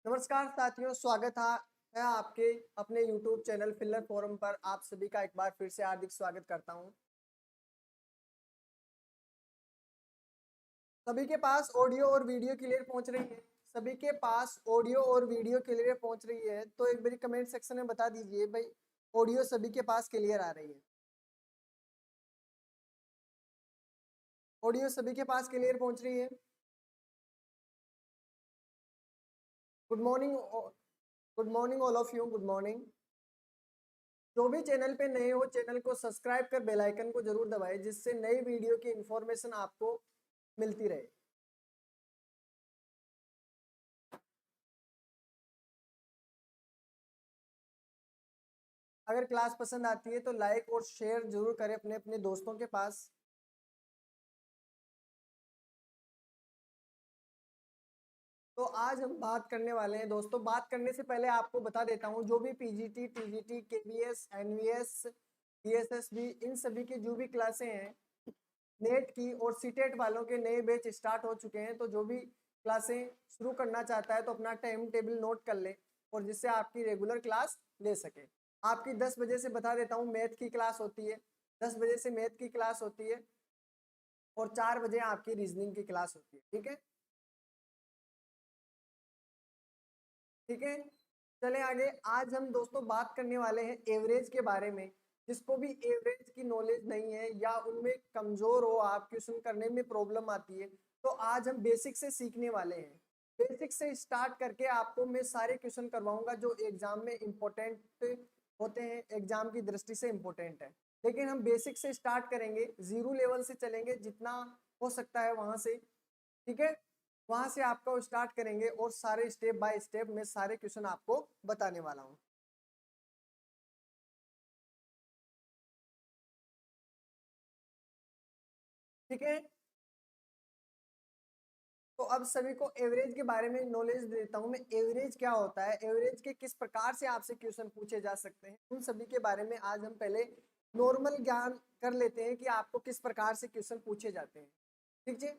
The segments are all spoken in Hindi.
नमस्कार साथियों, स्वागत है आपके अपने YouTube चैनल फिल्लर फोरम पर। आप सभी का एक बार फिर से हार्दिक स्वागत करता हूं। सभी के पास ऑडियो और वीडियो क्लियर पहुंच रही है? सभी के पास ऑडियो और वीडियो क्लियर पहुंच रही है तो एक बारी कमेंट सेक्शन में बता दीजिए भाई, ऑडियो सभी के पास क्लियर आ रही है? ऑडियो सभी के पास क्लियर पहुंच रही है? Good morning, good morning all of you, good morning. जो भी चैनल पे नए हो, चैनल को सब्सक्राइब कर बेल आइकन को जरूर दबाएं, जिससे नई वीडियो की इंफॉर्मेशन आपको मिलती रहे। अगर क्लास पसंद आती है तो लाइक और शेयर जरूर करें अपने अपने दोस्तों के पास। तो आज हम बात करने वाले हैं दोस्तों। बात करने से पहले आपको बता देता हूँ, जो भी पीजीटी, टीजीटी, केवीएस, एनवीएस, बीएसएसबी, इन सभी की जो भी क्लासें हैं, नेट की और सीटेट वालों के नए बैच स्टार्ट हो चुके हैं। तो जो भी क्लासें शुरू करना चाहता है तो अपना टाइम टेबल नोट कर ले, और जिससे आपकी रेगुलर क्लास ले सके। आपकी 10 बजे से बता देता हूँ मैथ की क्लास होती है, 10 बजे से मैथ की क्लास होती है, और 4 बजे आपकी रीजनिंग की क्लास होती है। ठीक है, ठीक है। चले आगे। आज हम दोस्तों बात करने वाले हैं एवरेज के बारे में। जिसको भी एवरेज की नॉलेज नहीं है या उनमें कमजोर हो, आप क्वेश्चन करने में प्रॉब्लम आती है, तो आज हम बेसिक से सीखने वाले हैं। बेसिक से स्टार्ट करके आपको मैं सारे क्वेश्चन करवाऊंगा जो एग्जाम में इंपॉर्टेंट होते हैं, एग्जाम की दृष्टि से इंपॉर्टेंट है। लेकिन हम बेसिक से स्टार्ट करेंगे, जीरो लेवल से चलेंगे जितना हो सकता है वहां से। ठीक है, वहां से आपका स्टार्ट करेंगे और सारे स्टेप बाय स्टेप में सारे क्वेश्चन आपको बताने वाला हूं। ठीक है, तो अब सभी को एवरेज के बारे में नॉलेज देता हूं मैं। एवरेज क्या होता है, एवरेज के किस प्रकार से आपसे क्वेश्चन पूछे जा सकते हैं, उन सभी के बारे में आज हम पहले नॉर्मल ज्ञान कर लेते हैं कि आपको किस प्रकार से क्वेश्चन पूछे जाते हैं। ठीक है,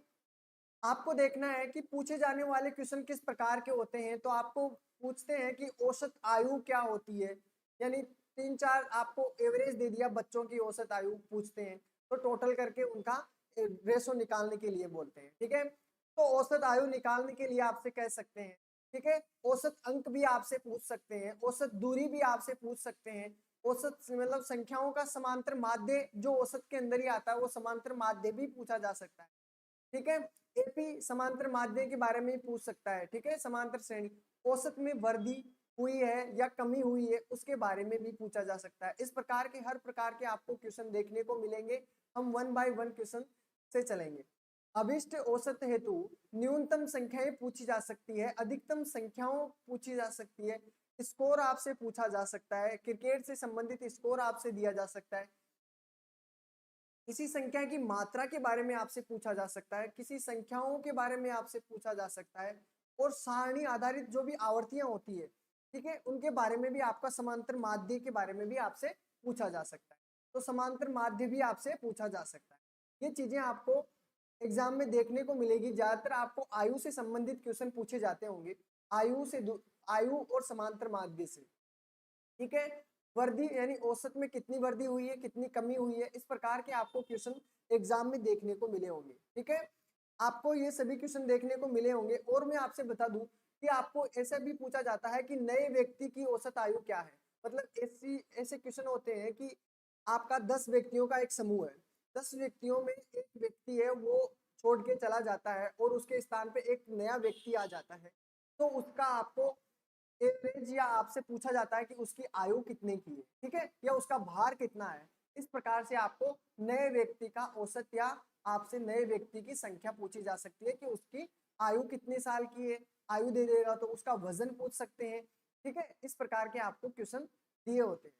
आपको देखना है कि पूछे जाने वाले क्वेश्चन किस प्रकार के होते हैं। तो आपको पूछते हैं कि औसत आयु क्या होती है, यानी तीन चार आपको एवरेज दे दिया, बच्चों की औसत आयु पूछते हैं तो टोटल करके उनका रेशो निकालने के लिए बोलते हैं। ठीक है, तो औसत आयु निकालने के लिए आपसे कह सकते हैं। ठीक है, औसत अंक भी आपसे पूछ सकते हैं, औसत दूरी भी आपसे पूछ सकते हैं, औसत मतलब संख्याओं का समांतर माध्य जो औसत के अंदर ही आता है वो समांतर माध्य भी पूछा जा सकता है। ठीक है, एपी समांतर माध्य के बारे में पूछ सकता है। ठीक है, समांतर श्रेणी, औसत में वृद्धि हुई है या कमी हुई है उसके बारे में भी पूछा जा सकता है। इस प्रकार के हर प्रकार के आपको क्वेश्चन देखने को मिलेंगे। हम वन बाय वन क्वेश्चन से चलेंगे। अभिष्ट औसत हेतु न्यूनतम संख्याएं पूछी जा सकती है, अधिकतम संख्याओं पूछी जा सकती है, स्कोर आपसे पूछा जा सकता है, क्रिकेट से संबंधित स्कोर आपसे दिया जा सकता है, किसी संख्या की मात्रा के बारे में आपसे पूछा जा सकता है, किसी संख्याओं के बारे में आपसे पूछा जा सकता है, और सारणी आधारित जो भी आवर्तियां होती है, ठीक है, उनके बारे में भी, आपका समांतर माध्य के बारे में भी आपसे पूछा जा सकता है। तो समांतर माध्य भी आपसे पूछा जा सकता है। ये चीजें आपको एग्जाम में देखने को मिलेगी। ज्यादातर आपको आयु से संबंधित क्वेश्चन पूछे जाते होंगे, आयु से आयु और समांतर माध्य से। ठीक है, वृद्धि यानी औसत में कितनी वृद्धि हुई है, कितनी कमी हुई है, इस प्रकार के आपको क्वेश्चन एग्जाम में देखने को मिले होंगे। ठीक है, आपको ये सभी क्वेश्चन देखने को मिले होंगे। और मैं आपसे बता दूं कि आपको ऐसा भी पूछा जाता है कि नए व्यक्ति की औसत आयु क्या है। मतलब ऐसे क्वेश्चन होते हैं कि आपका 10 व्यक्तियों का एक समूह है, 10 व्यक्तियों में एक व्यक्ति है वो छोड़ के चला जाता है और उसके स्थान पे एक नया व्यक्ति आ जाता है, तो उसका आपको एवरेज या आपसे पूछा जाता है कि उसकी आयु कितने की है। ठीक है, या उसका भार कितना है। इस प्रकार से आपको नए व्यक्ति का औसत या आपसे नए व्यक्ति की संख्या पूछी जा सकती है कि उसकी आयु कितने साल की है। आयु दे देगा तो उसका वजन पूछ सकते हैं। ठीक है, इस प्रकार के आपको क्वेश्चन दिए होते हैं।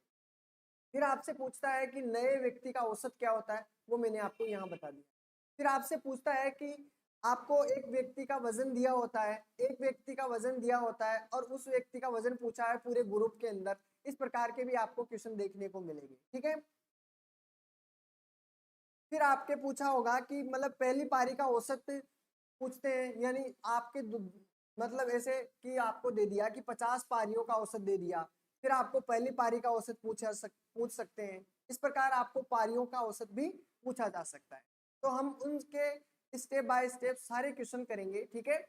फिर आपसे पूछता है कि नए व्यक्ति का औसत क्या होता है, वो मैंने आपको यहाँ बता दिया। फिर आपसे पूछता है कि आपको एक व्यक्ति का वजन दिया होता है, एक व्यक्ति का वजन दिया होता है और उस व्यक्ति का वजन पूछा है पूरे ग्रुप के अंदर। इस प्रकार के भी आपको क्वेश्चन देखने को मिलेंगे। ठीक है, फिर आपके पूछा होगा कि मतलब पहली पारी का औसत पूछते हैं, यानी आपके मतलब ऐसे कि आपको दे दिया कि 50 पारियों का औसत दे दिया, फिर आपको पहली पारी का औसत पूछ सकते हैं। इस प्रकार आपको पारियों का औसत भी पूछा जा सकता है। तो हम उनके स्टेप बाय स्टेप सारे क्वेश्चन करेंगे, ठीक है।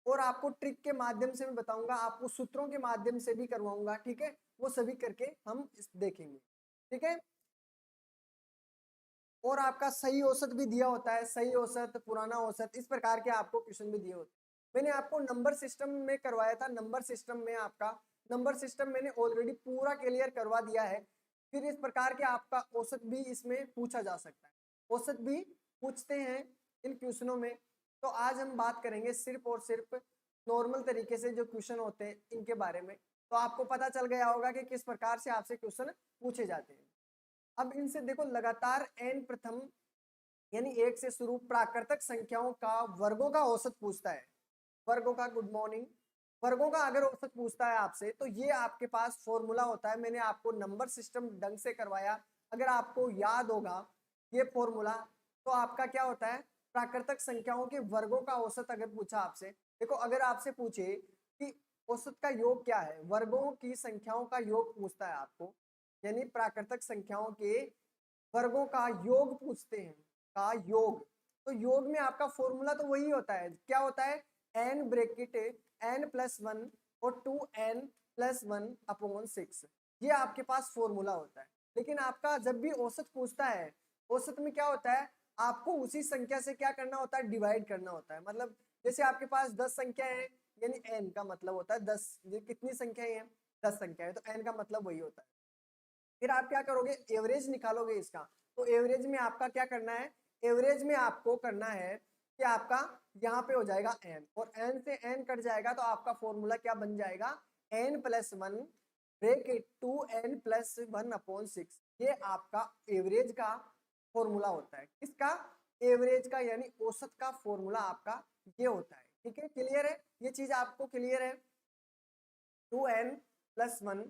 और आपको ट्रिक के माध्यम से मैं बताऊंगा, आपको सूत्रों के माध्यम से भी करवाऊंगा, ठीक है। वो सभी करके हम देखेंगे, ठीक है। और आपका सही औसत भी दिया होता है, सही औसत, पुराना औसत, इस प्रकार के आपको क्वेश्चन भी दिए होते हैं। मैंने आपको नंबर सिस्टम में करवाया था, नंबर सिस्टम में आपका नंबर सिस्टम मैंने ऑलरेडी पूरा क्लियर करवा दिया है। फिर इस प्रकार के आपका औसत भी इसमें पूछा जा सकता है, औसत भी पूछते हैं इन क्वेश्चनों में। तो आज हम बात करेंगे सिर्फ और सिर्फ नॉर्मल तरीके से जो क्वेश्चन होते हैं इनके बारे में। तो आपको पता चल गया होगा कि किस प्रकार से आपसे क्वेश्चन पूछे जाते हैं। अब इनसे देखो, लगातार n प्रथम यानी एक से शुरू प्राकृतिक संख्याओं का वर्गों का औसत पूछता है। वर्गों का, गुड मॉर्निंग, वर्गों का अगर औसत पूछता है आपसे, तो ये आपके पास फॉर्मूला होता है। मैंने आपको नंबर सिस्टम ढंग से करवाया, अगर आपको याद होगा ये फॉर्मूला, तो आपका क्या होता है, प्राकृतिक संख्याओं के वर्गों का औसत अगर पूछा आपसे, देखो अगर आपसे पूछे कि औसत का योग क्या है, वर्गों की संख्याओं का योग पूछता है आपको, यानी प्राकृतिक संख्याओं के वर्गों का योग पूछते हैं, का योग। तो योग में आपका फॉर्मूला तो वही होता है, क्या होता है, n ब्रैकेट n+1 और 2n+1 अपॉन 6, ये आपके पास फॉर्मूला होता है। लेकिन आपका जब भी औसत पूछता है, औसत में क्या होता है, आपको उसी संख्या से क्या करना होता है, डिवाइड करना होता है। मतलब जैसे आपके पास 10 संख्या है, यानी n का मतलब होता है 10, ये कितनी संख्याएं हैं, 10 संख्या है, तो n का मतलब वही होता है। फिर आप क्या करोगे, एवरेज निकालोगे इसका। तो एवरेज में आपका क्या करना है, एवरेज में आपको करना है कि आपका यहाँ पे हो जाएगा n, और n से n कट जाएगा, तो आपका फॉर्मूला क्या बन जाएगा, n+1 ब्रैकेट 2n+1 अपॉन 6। ये आपका एवरेज का फॉर्मूला होता है। किसका, एवरेज का, यानी औसत का फॉर्मूला आपका ये होता है। ठीक है, क्लियर है, ये चीज आपको क्लियर है। 2n+1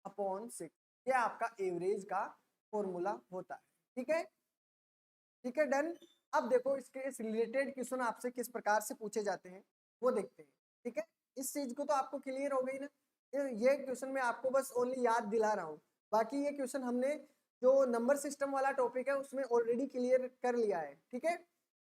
अपॉन 6, ये आपका एवरेज का फॉर्मूला होता है। ठीक है, ठीक है, डन। अब देखो इसके इस रिलेटेड क्वेश्चन आपसे किस प्रकार से पूछे जाते हैं वो देखते हैं। ठीक है, इस चीज को तो आपको क्लियर हो गई ना, ये क्वेश्चन मैं आपको बस ओनली याद दिला रहा हूँ। बाकी ये क्वेश्चन हमने जो नंबर सिस्टम वाला टॉपिक है उसमें ऑलरेडी क्लियर कर लिया है। ठीक है,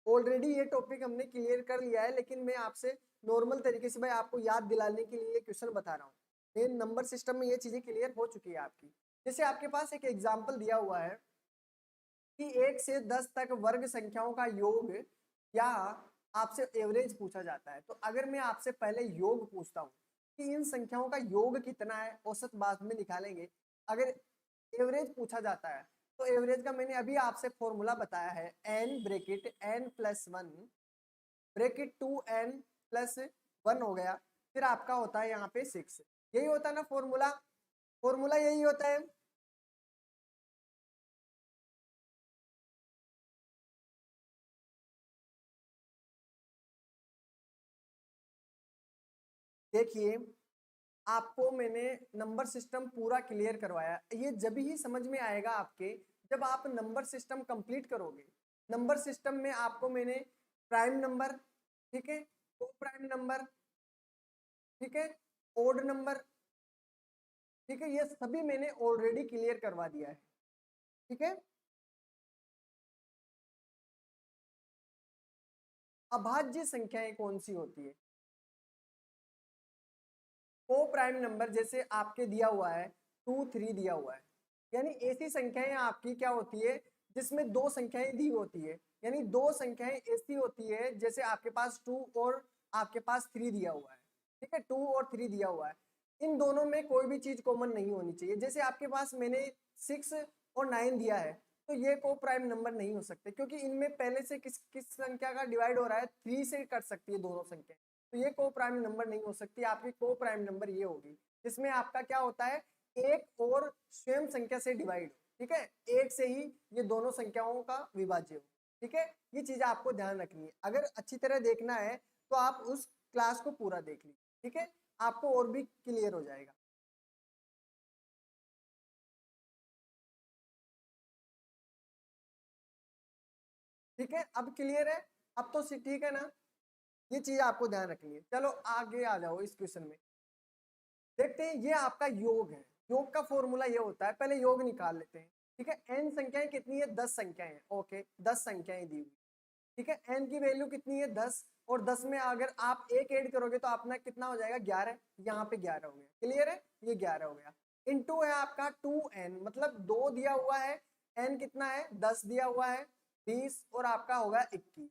ऑलरेडी ये टॉपिक हमने क्लियर कर लिया है, लेकिन मैं आपसे नॉर्मल तरीके से भाई आपको याद दिलाने के लिए क्वेश्चन बता रहा हूँ। मेन नंबर सिस्टम में ये चीजें क्लियर हो चुकी है आपकी। जैसे आपके पास एक एग्जाम्पल दिया हुआ है कि 1 से 10 तक वर्ग संख्याओं का योग, या आपसे एवरेज पूछा जाता है। तो अगर मैं आपसे पहले योग पूछता हूँ कि इन संख्याओं का योग कितना है, औसत बाद में निकालेंगे। अगर एवरेज पूछा जाता है, तो एवरेज का मैंने अभी आपसे फॉर्मूला बताया है, n bracket n+1 bracket 2n+1 हो गया, फिर आपका होता है यहाँ पे 6। यही होता है ना फॉर्मूला, फॉर्मूला यही होता है। देखिए, आपको मैंने नंबर सिस्टम पूरा क्लियर करवाया, ये जब ही समझ में आएगा आपके, जब आप नंबर सिस्टम कंप्लीट करोगे। नंबर सिस्टम में आपको मैंने प्राइम नंबर, ठीक है, को प्राइम नंबर, ठीक है, ओड नंबर, ठीक है, ये सभी मैंने ऑलरेडी क्लियर करवा दिया है। ठीक है, अभाज्य संख्याएं कौन सी होती है, को प्राइम नंबर, जैसे आपके दिया हुआ है 2 3 दिया हुआ है, यानी ऐसी संख्याएं आपकी क्या होती है जिसमें दो संख्याएं दी होती है, यानी दो संख्याएं ऐसी होती है जैसे आपके पास 2 और आपके पास 3 दिया हुआ है। ठीक है, 2 और 3 दिया हुआ है, इन दोनों में कोई भी चीज कॉमन नहीं होनी चाहिए। जैसे आपके पास मैंने 6 और 9 दिया है, तो ये को प्राइम नंबर नहीं हो सकते, क्योंकि इनमें पहले से किस किस संख्या का डिवाइड हो रहा है, 3 से कर सकती है दोनों संख्या। तो ये को प्राइम नंबर नहीं हो सकती, आपकी को प्राइम नंबर ये होगी जिसमें आपका क्या होता है, एक और स्वयं संख्या से डिवाइड। ठीक है, एक से ही ये दोनों संख्याओं का विभाज्य हो। ठीक है, ये चीज आपको ध्यान रखनी है, अगर अच्छी तरह देखना है तो आप उस क्लास को पूरा देख लीजिए। ठीक है, आपको और भी क्लियर हो जाएगा। ठीक है, अब क्लियर है, अब तो ठीक है ना। ये चीज आपको ध्यान रखनी है। चलो आगे आ जाओ इस क्वेश्चन में, देखते हैं। ये आपका योग है, योग का फॉर्मूला ये होता है, पहले योग निकाल लेते हैं। ठीक है, एन संख्याएं कितनी है, 10 संख्याएं हैं। ओके, 10 संख्याएं दी हुई। ठीक है, एन की वैल्यू कितनी है, 10, और 10 में अगर आप एक ऐड करोगे तो अपना कितना हो जाएगा, 11। यहाँ पे 11 हो गया, क्लियर है, ये 11 हो गया। इनटू है आपका 2n, मतलब 2 दिया हुआ है, n कितना है, 10 दिया हुआ है, 20, और आपका होगा 21,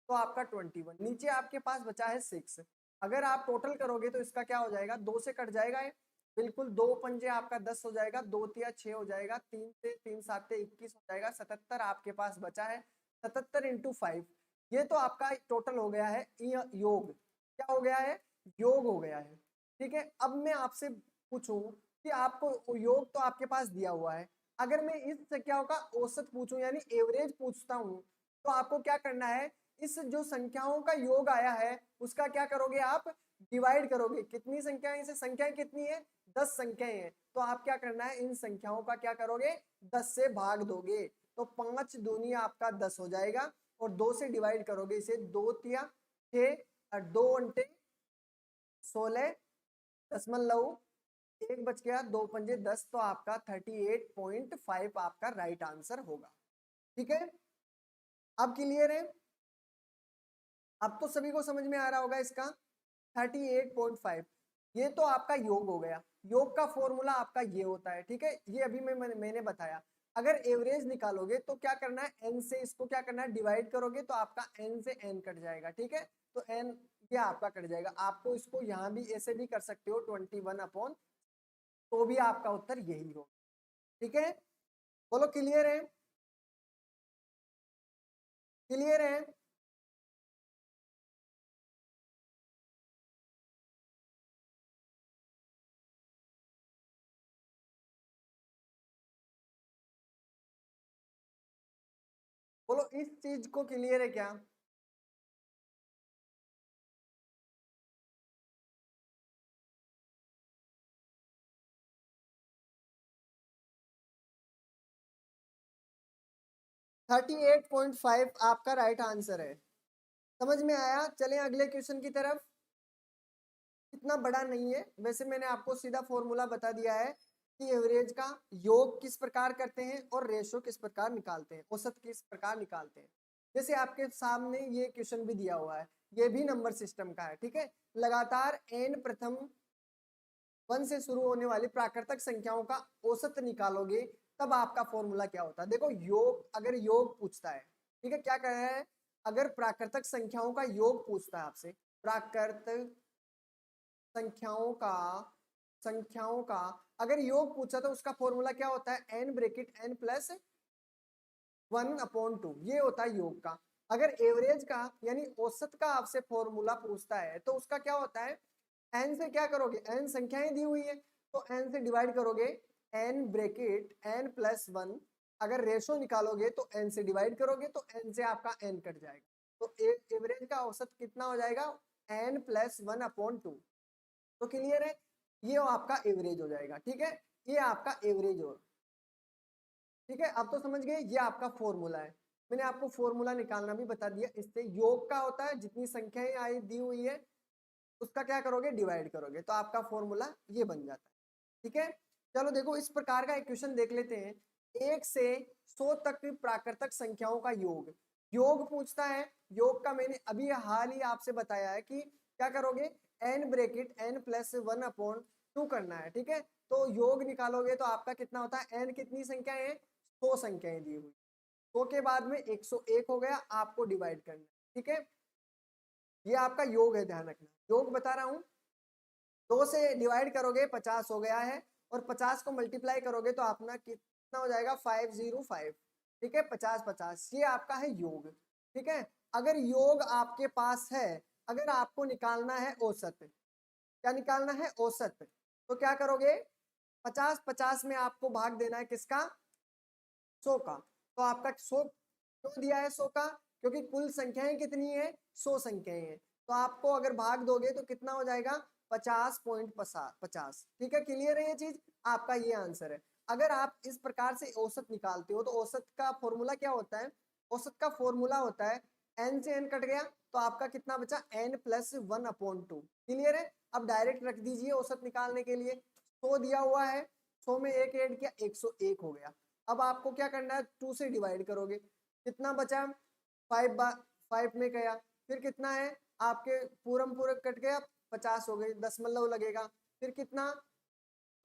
तो आपका 21। नीचे आपके पास बचा है 6। अगर आप टोटल करोगे तो इसका क्या हो जाएगा, 2 से कट जाएगा ये, बिल्कुल 2 पंजे आपका 10 हो जाएगा, 2 तिया 6 हो जाएगा, 3 से 3 7 21 हो जाएगा, 77 आपके पास बचा है। 77 इंटू 5, ये तो आपका टोटल हो गया है योग। क्या हो गया है, योग हो गया है। ठीक है, अब मैं आपसे पूछूं कि आपको योग तो आपके पास दिया हुआ है, अगर मैं इस संख्याओं का औसत पूछूं यानी एवरेज पूछता हूं, तो आपको क्या करना है, इस जो संख्याओं का योग आया है उसका क्या करोगे, आप डिवाइड करोगे। कितनी संख्याएं, इसे संख्याएं कितनी है, 10 संख्याएं हैं, तो आप क्या करना है, इन संख्याओं का क्या करोगे, 10 से भाग दोगे, तो 5 दूनी आपका 10 हो जाएगा, और 2 से डिवाइड करोगे इसे, 2 तिया 6 और 2 अंटे 16 दशमलव, एक बच गया, 2 पंजे 10, तो आपका 38.5 आपका राइट आंसर होगा। ठीक है, अब क्लियर है, अब तो सभी को समझ में आ रहा होगा इसका। 38.5, ये तो आपका योग हो गया। योग का फॉर्मूला आपका ये होता है। ठीक है, ये अभी मैंने बताया। अगर एवरेज निकालोगे तो क्या करना है, एन से इसको क्या करना है, डिवाइड करोगे, तो आपका एन से एन कट जाएगा। ठीक है, तो एन ये आपका कट जाएगा। आपको इसको यहाँ भी ऐसे भी कर सकते हो, 21 तो भी आपका उत्तर यही होगा। ठीक है, बोलो क्लियर है, क्लियर है। बोलो इस चीज को क्लियर है क्या। 38.5 आपका राइट आंसर है। समझ में आया, चलें अगले क्वेश्चन की तरफ। इतना बड़ा नहीं है वैसे, मैंने आपको सीधा फॉर्मूला बता दिया है कि एवरेज का योग किस प्रकार करते हैं और रेशो किस प्रकार निकालते हैं, औसत किस प्रकार निकालते हैं। जैसे आपके सामने ये क्वेश्चन भी दिया हुआ है, ये भी नंबर सिस्टम का है। ठीक है, लगातार n प्रथम 1 से शुरू होने वाली प्राकृतिक संख्याओं का औसत निकालोगे, तब आपका फॉर्मूला क्या होता है। देखो योग, अगर योग पूछता है, ठीक है, क्या कह रहा है, अगर प्राकृतिक संख्याओं का योग पूछता है आपसे, प्राकृतिक संख्याओं का अगर योग पूछा तो उसका फॉर्मूला क्या होता है, एन ब्रेकेट एन प्लस 1/2, ये होता है योग का। अगर एवरेज का यानी औसत का आपसे फॉर्मूला पूछता है तो उसका क्या होता है, एन से क्या करोगे, एन संख्याएं दी हुई है तो एन से डिवाइड करोगे, एन ब्रेकेट एन प्लस 1। अगर रेशो निकालोगे तो एन से डिवाइड करोगे तो एन से आपका एन कट जाएगा, तो एवरेज का औसत कितना हो जाएगा, एन प्लस 1/2। तो क्लियर है, ये आपका एवरेज हो जाएगा। ठीक है, ये आपका एवरेज हो। ठीक है, अब तो समझ गए, ये आपका फॉर्मूला है। मैंने आपको फॉर्मूला निकालना भी बता दिया। इससे योग का होता है, जितनी संख्याएं आई दी हुई है उसका क्या करोगे, डिवाइड करोगे, तो आपका फॉर्मूला ये बन जाता है। ठीक है, चलो देखो इस प्रकार का एक क्वेश्चन देख लेते हैं। 1 से 100 तक की प्राकृतिक संख्याओं का योग, योग पूछता है। योग का मैंने अभी हाल ही आपसे बताया है कि क्या करोगे, एन ब्रेकेट एन प्लस 1/2 करना है। ठीक है, तो योग निकालोगे तो आपका कितना होता है, एन कितनी संख्याएं हैं, 100 संख्याएं दी हुई, 100 के बाद में 101 हो गया, आपको डिवाइड करना है। ठीक है, ये आपका योग है, ध्यान रखना, योग बता रहा हूं। 2 से डिवाइड करोगे 50 हो गया है, और 50 को मल्टीप्लाई करोगे तो अपना कितना हो जाएगा, 505। ठीक है, 50 50, ये आपका है योग। ठीक है, अगर योग आपके पास है, अगर आपको निकालना है औसत, क्या निकालना है, औसत, तो क्या करोगे, 50 50 में आपको भाग देना है किसका, 100 का। तो आपका 100 क्यों दिया है, 100 का, क्योंकि कुल संख्याएं कितनी है, 100 संख्याएं हैं, तो आपको अगर भाग दोगे तो कितना हो जाएगा, 50.50। ठीक है, क्लियर है ये चीज, आपका ये आंसर है। अगर आप इस प्रकार से औसत निकालते हो तो औसत का फॉर्मूला क्या होता है, औसत का फॉर्मूला होता है n से n कट गया तो आपका कितना बचा n+1/2। क्लियर है? अब डायरेक्ट रख दीजिए औसत निकालने के लिए। 100 दिया हुआ है, 100 में 1 ऐड किया 101 हो गया। अब आपको क्या करना है, 2 से डिवाइड करोगे, कितना बचा 5 में गया, फिर कितना है आपके पूरम पूरक कट गया 50 हो गई, दशमलव लगेगा, फिर कितना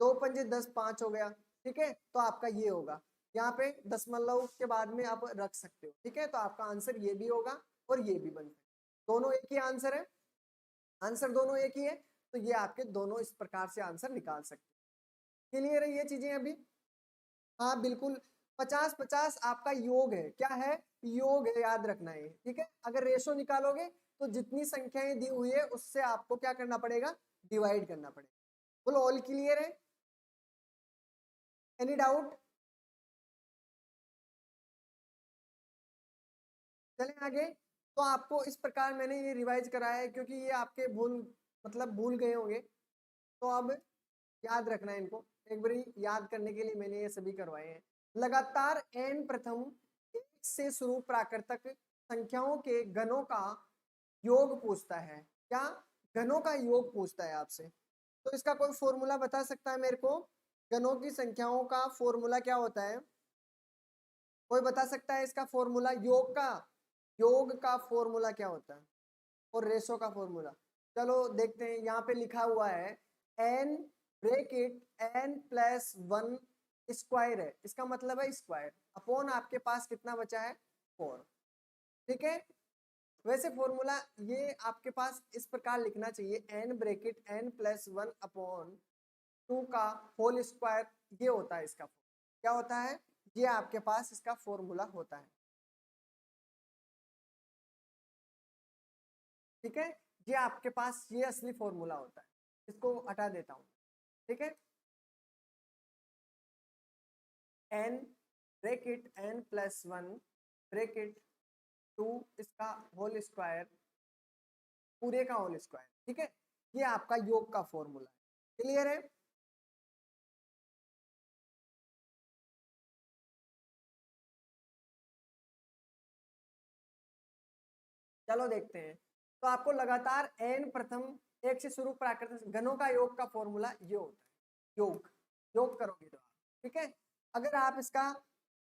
2 पंजे 10 5 हो गया। ठीक है, तो आपका ये होगा, यहाँ पे दशमलव के बाद में आप रख सकते हो। ठीक है, तो आपका आंसर ये भी होगा और ये भी बन सकता, दोनों एक ही आंसर है, आंसर दोनों एक ही है, तो ये आपके दोनों इस प्रकार से आंसर निकाल सकते हैं। क्लियर है ये चीजें अभी? हाँ बिल्कुल, 50-50 आपका योग है, क्या है, योग है, याद रखना है। ठीक है, अगर रेशो निकालोगे तो जितनी संख्याएं दी हुई है उससे आपको क्या करना पड़ेगा, डिवाइड करना पड़ेगा। बोलो ऑल क्लियर है? Any doubt? चलें आगे। तो आपको इस प्रकार मैंने ये रिवाइज कराया है क्योंकि ये आपके भूल गए होंगे, तो अब याद रखना है इनको, एक बारी याद करने के लिए मैंने ये सभी करवाए हैं। लगातार n प्रथम एक से शुरू प्राकृतिक संख्याओं के घनों का योग पूछता है। क्या? घनों का योग पूछता है आपसे। तो इसका कोई फॉर्मूला बता सकता है मेरे को? घनों की संख्याओं का फॉर्मूला क्या होता है? कोई बता सकता है इसका फॉर्मूला? योग का फॉर्मूला क्या होता है और रेशो का फॉर्मूला? चलो देखते हैं, यहाँ पे लिखा हुआ है n ब्रैकेट n+1 स्क्वायर है, इसका मतलब है स्क्वायर अपॉन आपके पास कितना बचा है 4। ठीक है, वैसे फॉर्मूला ये आपके पास इस प्रकार लिखना चाहिए, n ब्रैकेट n+1 अपॉन 2 का होल स्क्वायर, ये होता है इसका क्या होता है, ये आपके पास इसका फॉर्मूला होता है। ठीक है, ये आपके पास ये असली फॉर्मूला होता है, इसको हटा देता हूं। ठीक है, n ब्रैकेट n+1 ब्रैकेट 2 इसका होल स्क्वायर, पूरे का होल स्क्वायर। ठीक है, ये आपका योग का फॉर्मूला है। क्लियर है? चलो देखते हैं। तो आपको लगातार n प्रथम एक से शुरू प्राकृतिक घनों का योग का फॉर्मूला ये होता है, योग करोगे तो आप। ठीक है, अगर आप इसका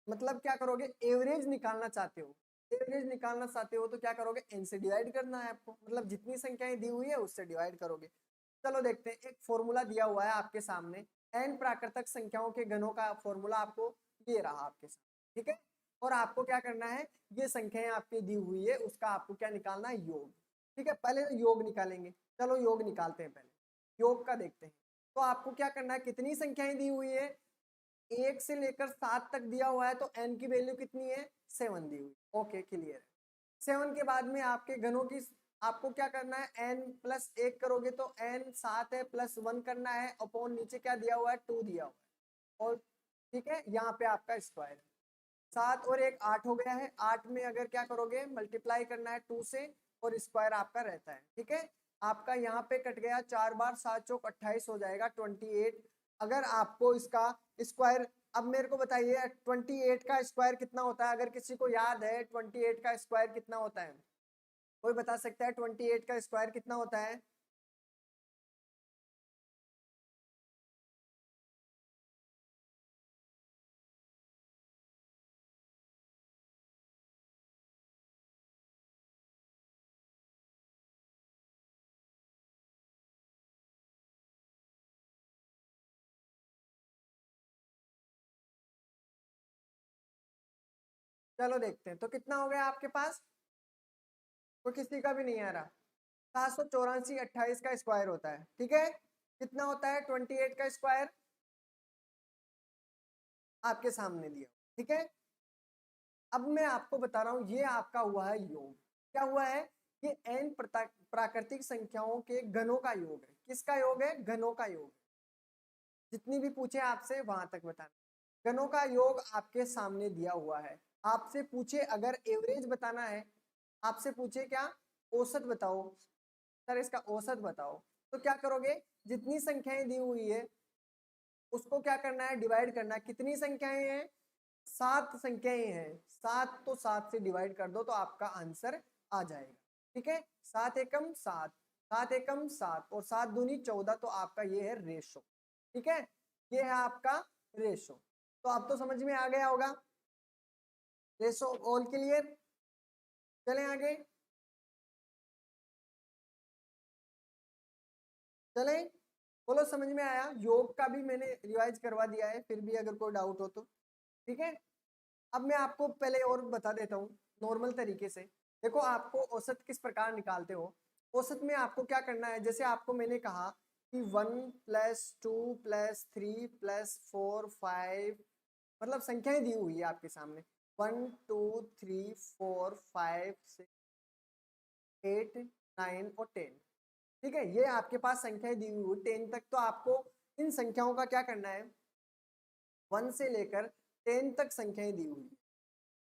मतलब क्या करोगे, एवरेज निकालना चाहते हो, एवरेज निकालना चाहते हो तो क्या करोगे, n से डिवाइड करना है आपको, मतलब जितनी संख्याएं दी हुई है उससे डिवाइड करोगे। चलो देखते हैं, एक फॉर्मूला दिया हुआ है आपके सामने, n प्राकृतिक संख्याओं के घनों का फॉर्मूला आपको ये रहा आपके सामने। ठीक है, और आपको क्या करना है, ये संख्याएं आपकी दी हुई है उसका आपको क्या निकालना है, योग। ठीक है, पहले तो योग निकालेंगे, चलो योग निकालते हैं, पहले योग का देखते हैं। तो आपको क्या करना है, कितनी संख्याएं दी हुई है, 1 से लेकर 7 तक दिया हुआ है, तो n की वैल्यू कितनी है, 7 दी हुई। ओके क्लियर है। 7 के बाद में आपके घनों की आपको क्या करना है, n+1 करोगे तो n 7 है, +1 करना है, अपॉन नीचे क्या दिया हुआ है, 2 दिया हुआ है, और ठीक है यहाँ पे आपका स्क्वायर, 7 और 1 8 हो गया है, 8 में अगर क्या करोगे, मल्टीप्लाई करना है 2 से, और स्क्वायर आपका रहता है। ठीक है, आपका यहाँ पे कट गया 4 बार, 7 चौक 28 हो जाएगा 28। अगर आपको इसका स्क्वायर, अब मेरे को बताइए 28 का स्क्वायर कितना होता है, अगर किसी को याद है 28 का स्क्वायर कितना होता है, कोई बता सकता है 28 का स्क्वायर कितना होता है? चलो देखते हैं, तो कितना हो गया आपके पास, तो किसी का भी नहीं आ रहा, 784 28 का स्क्वायर होता है। ठीक है, कितना होता है 28 का स्क्वायर, आपके सामने दिया। ठीक है, अब मैं आपको बता रहा हूं, ये आपका हुआ है योग। क्या हुआ है, ये n प्राकृतिक संख्याओं के घनों का योग है। किसका योग है, घनों का योग। जितनी भी पूछे आपसे वहां तक बताना, घनों का योग आपके सामने दिया हुआ है। आपसे पूछे अगर एवरेज बताना है, आपसे पूछे क्या, औसत बताओ सर, इसका औसत बताओ, तो क्या करोगे, जितनी संख्याएं दी हुई है उसको क्या करना है, डिवाइड करना है। कितनी संख्याएं हैं, 7 संख्याएं हैं, 7 तो 7 से डिवाइड कर दो तो आपका आंसर आ जाएगा। ठीक है, 7 एकम 7, 7 एकम 7 और 7 दूनी 14, तो आपका ये है रेशो। ठीक है, ये है आपका रेशो। तो अब तो समझ में आ गया होगा रेशो। ऑल क्लियर, चलें आगे, चलें, बोलो समझ में आया। योग का भी मैंने रिवाइज करवा दिया है, फिर भी अगर कोई डाउट हो तो। ठीक है, अब मैं आपको पहले और बता देता हूँ नॉर्मल तरीके से। देखो, आपको औसत किस प्रकार निकालते हो। औसत में आपको क्या करना है, जैसे आपको मैंने कहा कि 1+2+3+4+5, मतलब संख्याएं दी हुई है आपके सामने, 1 2 3 4 5 6 8 9 और 10। ठीक है, ये आपके पास संख्याएं दी हुई 10 तक। तो आपको इन संख्याओं का क्या करना है, 1 से लेकर 10 तक संख्याएं दी हुई है,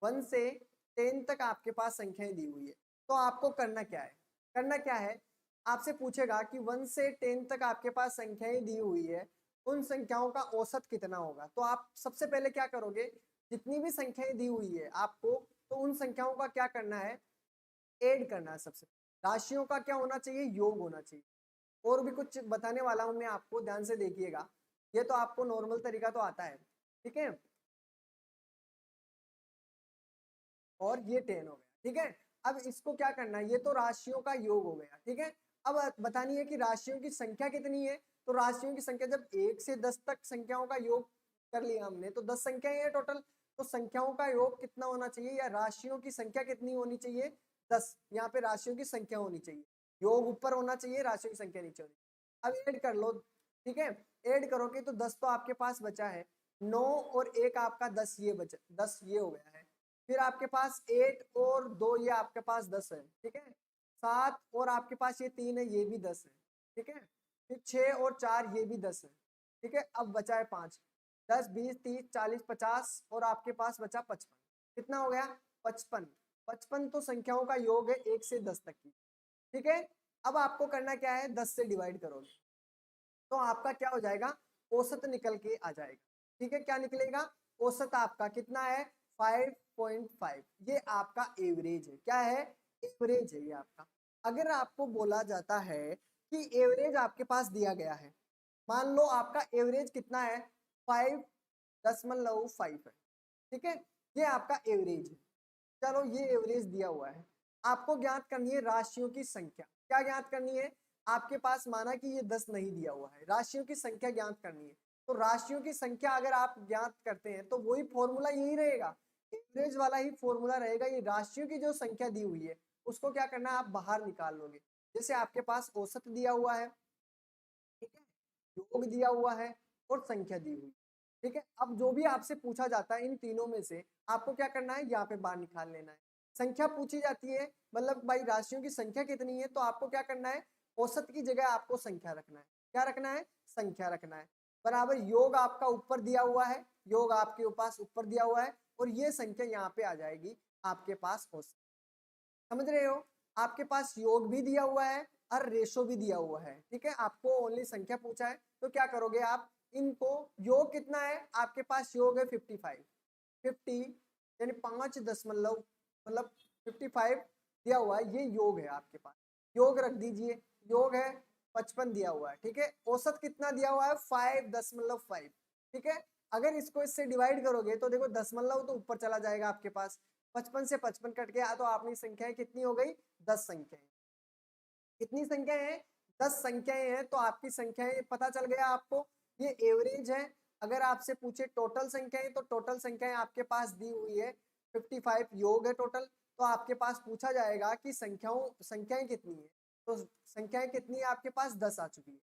1 से 10 तक आपके पास संख्याएं दी हुई है। तो आपको करना क्या है, करना क्या है, आपसे पूछेगा कि 1 से 10 तक आपके पास संख्याएं दी हुई है, उन संख्याओं का औसत कितना होगा। तो आप सबसे पहले क्या करोगे, जितनी भी संख्याएं दी हुई है आपको, तो उन संख्याओं का क्या करना है, ऐड करना है। सबसे राशियों का क्या होना चाहिए, योग होना चाहिए। और भी कुछ बताने वाला हूं मैं आपको, ध्यान से देखिएगा। ये तो आपको नॉर्मल तरीका तो आता है। ठीक है, और ये 10 हो गया। ठीक है, अब इसको क्या करना है, ये तो राशियों का योग हो गया। ठीक है, अब बतानी है कि राशियों की संख्या कितनी है। तो राशियों की संख्या, जब 1 से 10 तक संख्याओं का योग कर लिया हमने, तो 10 संख्याएं हैं टोटल। तो संख्याओं का योग कितना होना चाहिए, या राशियों की संख्या कितनी होनी चाहिए, 10। यहाँ पे राशियों की संख्या होनी चाहिए, योग ऊपर होना चाहिए, राशियों की संख्या नीचे होनी चाहिए। अब ऐड कर लो। ठीक है, ऐड करोगे तो 10 तो आपके पास बचा है, 9 और 1 आपका 10, ये बचा 10, ये हो गया है। फिर आपके पास 8 और 2, ये आपके पास 10 है। ठीक है, 7 और आपके पास ये 3 है, ये भी 10 है। ठीक है, फिर 6 और 4, ये भी 10 है। ठीक है, अब बचा है 5, 10 20 30 40 50 और आपके पास बचा 55। कितना हो गया, 55। 55 तो संख्याओं का योग है 1 से 10 तक की। ठीक है, अब आपको करना क्या है, 10 से डिवाइड करोगे तो आपका क्या हो जाएगा, औसत निकल के आ जाएगा। ठीक है, क्या निकलेगा, औसत आपका कितना है, 5.5। ये आपका एवरेज है। क्या है, एवरेज है ये आपका। अगर आपको बोला जाता है कि एवरेज आपके पास दिया गया है, मान लो आपका एवरेज कितना है, 5.5 है। ठीक है, ये आपका एवरेज है। चलो, ये एवरेज दिया हुआ है। आपको ज्ञात करनी है राशियों की संख्या। क्या ज्ञात करनी है, आपके पास माना कि ये 10 नहीं दिया हुआ है, राशियों की संख्या ज्ञात करनी है। तो राशियों की संख्या अगर आप ज्ञात करते हैं तो वही फॉर्मूला यही रहेगा, एवरेज वाला ही फॉर्मूला रहेगा। ये राशियों की जो संख्या दी हुई है उसको क्या करना है, आप बाहर निकाल लोगे। जैसे आपके पास औसत दिया हुआ है, ठीक है, योग दिया हुआ है और संख्या दी हुई। ठीक है, अब जो भी आपसे पूछा जाता है इन तीनों में से आपको क्या करना है, यहाँ पे बाहर निकाल लेना है। संख्या पूछी जाती है, मतलब भाई राशियों की संख्या कितनी है, तो आपको क्या करना है, औसत की जगह आपको संख्या रखना है। क्या रखना है, संख्या रखना है। बराबर योग आपका ऊपर दिया हुआ है, योग आपके पास ऊपर दिया हुआ है, और ये संख्या यहाँ पे आ जाएगी आपके पास औसत। समझ रहे हो, आपके पास योग भी दिया हुआ है और रेशो भी दिया हुआ है। ठीक है, आपको ओनली संख्या पूछा है, तो क्या करोगे आप, इनको, योग कितना है आपके पास, योग है 55, 50 यानी 5 दशमलव, मतलब 55 दिया हुआ है, ये योग है आपके पास। योग रख दीजिए, योग है 55 दिया हुआ है। ठीक है, औसत कितना दिया हुआ है, 5.5। ठीक है, अगर इसको इससे डिवाइड करोगे तो देखो दशमलव तो ऊपर चला जाएगा आपके पास, 55 से 55 कट गया तो आपकी संख्याएं कितनी हो गई, 10 संख्याएं। कितनी संख्याएं हैं, 10 संख्याएं हैं। तो आपकी संख्याएं पता चल गया आपको, ये एवरेज है। अगर आपसे पूछे टोटल संख्याएं, तो टोटल संख्याएं आपके पास दी हुई है 55, योग है टोटल। तो आपके पास पूछा जाएगा कि संख्याएं कितनी है, तो संख्याएं कितनी है आपके पास, 10 आ चुकी है।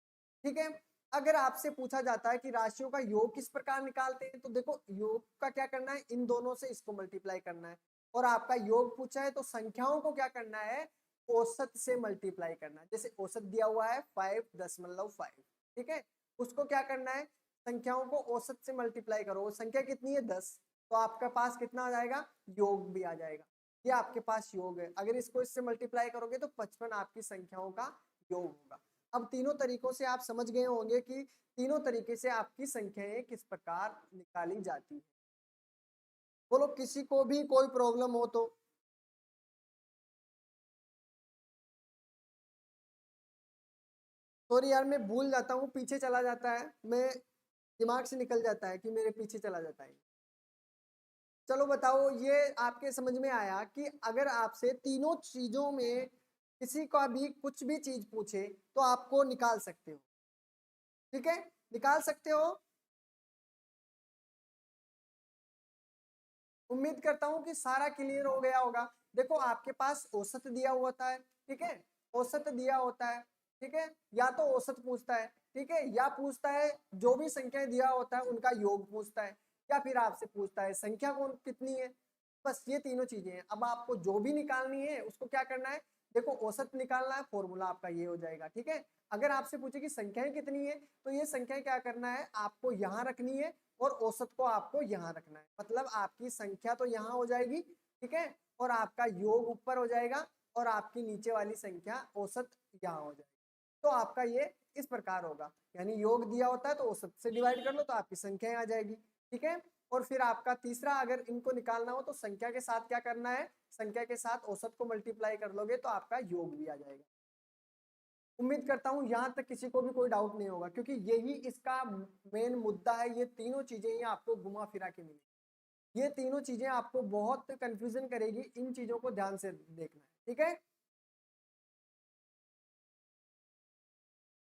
ठीक है, अगर आपसे पूछा जाता है कि राशियों का योग किस प्रकार निकालते हैं, तो देखो योग का क्या करना है, इन दोनों से इसको मल्टीप्लाई करना है। और आपका योग पूछा है तो संख्याओं को क्या करना है, औसत से मल्टीप्लाई करना है। जैसे औसत दिया हुआ है 5.5, ठीक है, उसको क्या करना है, संख्याओं को औसत से मल्टीप्लाई करो। संख्या कितनी है, 10, तो आपका पास कितना आ जाएगा, योग भी आ जाएगा। ये आपके पास योग है। अगर इसको इससे मल्टीप्लाई करोगे तो 55 आपकी संख्याओं का योग होगा। अब तीनों तरीकों से आप समझ गए होंगे कि तीनों तरीके से आपकी संख्याएं किस प्रकार निकाली जाती है। बोलो किसी को भी कोई प्रॉब्लम हो तो। सॉरी यार, मैं भूल जाता हूँ, पीछे चला जाता है, मैं दिमाग से निकल जाता है कि मेरे पीछे चला जाता है। चलो बताओ, ये आपके समझ में आया कि अगर आपसे तीनों चीजों में किसी का भी कुछ भी चीज पूछे तो आपको निकाल सकते हो। ठीक है, निकाल सकते हो। उम्मीद करता हूं कि सारा क्लियर हो गया होगा। देखो आपके पास औसत दिया होता है, ठीक है, औसत दिया होता है, ठीक है, या तो औसत पूछता है, ठीक है, या पूछता है जो भी संख्याएं दिया होता है उनका योग पूछता है, या फिर आपसे पूछता है संख्या कौन कितनी है। बस ये तीनों चीजें हैं। अब आपको जो भी निकालनी है उसको क्या करना है, देखो औसत निकालना है, फॉर्मूला आपका ये हो जाएगा। ठीक है, अगर आपसे पूछे कि संख्याएं कितनी है तो ये संख्याएं क्या करना है, आपको यहाँ रखनी है और औसत को आपको यहाँ रखना है। मतलब आपकी संख्या तो यहाँ हो जाएगी, ठीक है, और आपका योग ऊपर हो जाएगा और आपकी नीचे वाली संख्या औसत यहाँ हो जाएगी। तो आपका ये इस प्रकार होगा, यानी योग दिया होता है तो औसत से डिवाइड कर लो तो आपकी संख्या आ जाएगी। ठीक है, और फिर आपका तीसरा, अगर इनको निकालना हो तो संख्या के साथ क्या करना है, संख्या के साथ औसत को मल्टीप्लाई कर लोगे तो आपका योग भी आ जाएगा। उम्मीद करता हूं यहां तक किसी को भी कोई डाउट नहीं होगा, क्योंकि यही इसका मेन मुद्दा है। ये तीनों चीजें ही आपको घुमा फिरा के मिलेगी, ये तीनों चीजें आपको बहुत कंफ्यूजन करेगी, इन चीजों को ध्यान से देखना है। ठीक है,